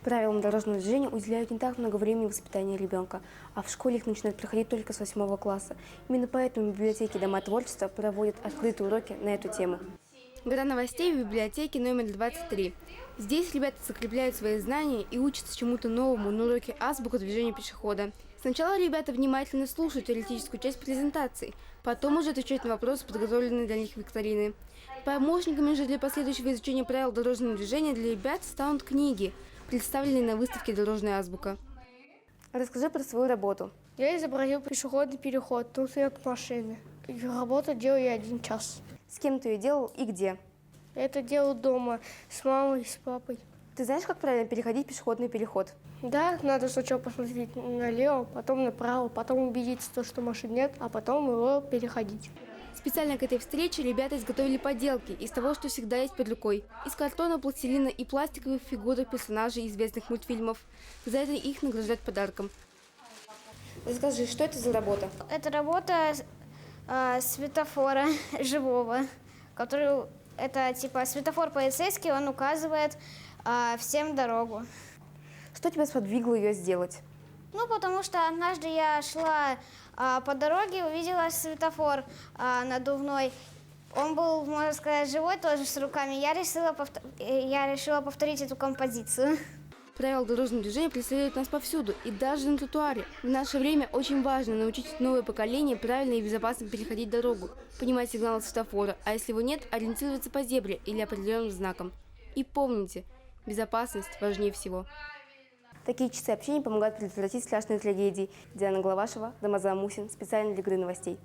Правилам дорожного движения уделяют не так много времени воспитания ребенка, а в школе их начинают проходить только с 8 класса. Именно поэтому библиотеки Дома творчества проводят открытые уроки на эту тему. Гора новостей в библиотеке номер 23. Здесь ребята закрепляют свои знания и учатся чему-то новому на уроке азбука движения пешехода. Сначала ребята внимательно слушают теоретическую часть презентации, потом уже отвечают на вопросы, подготовленные для них викторины. Помощниками же для последующего изучения правил дорожного движения для ребят станут книги, представленные на выставке «Дорожная азбука». Расскажи про свою работу. Я изобразил пешеходный переход, тут идет машины. Работу делаю я 1 час. С кем ты ее делал и где? Я это делал дома с мамой и с папой. Ты знаешь, как правильно переходить пешеходный переход? Да, надо сначала посмотреть налево, потом направо, потом убедиться, что машин нет, а потом его переходить. Специально к этой встрече ребята изготовили поделки из того, что всегда есть под рукой. Из картона, пластилина и пластиковых фигурок персонажей известных мультфильмов. За это их награждают подарком. Расскажи, что это за работа? Это работа светофора живого, который, это типа светофор полицейский, он указывает всем дорогу. Что тебя сподвигло ее сделать? Ну, потому что однажды я шла по дороге, увидела светофор надувной. Он был, можно сказать, живой, тоже с руками. Я решила повторить эту композицию. Правила дорожного движения преследуют нас повсюду, и даже на тротуаре. В наше время очень важно научить новое поколение правильно и безопасно переходить дорогу, понимать сигналы светофора, а если его нет, ориентироваться по зебре или определенным знакам. И помните, безопасность важнее всего. Такие часы общения помогают предотвратить страшные трагедии. Диана Главашева, Рамазан Мусин. Специально для «Игры новостей».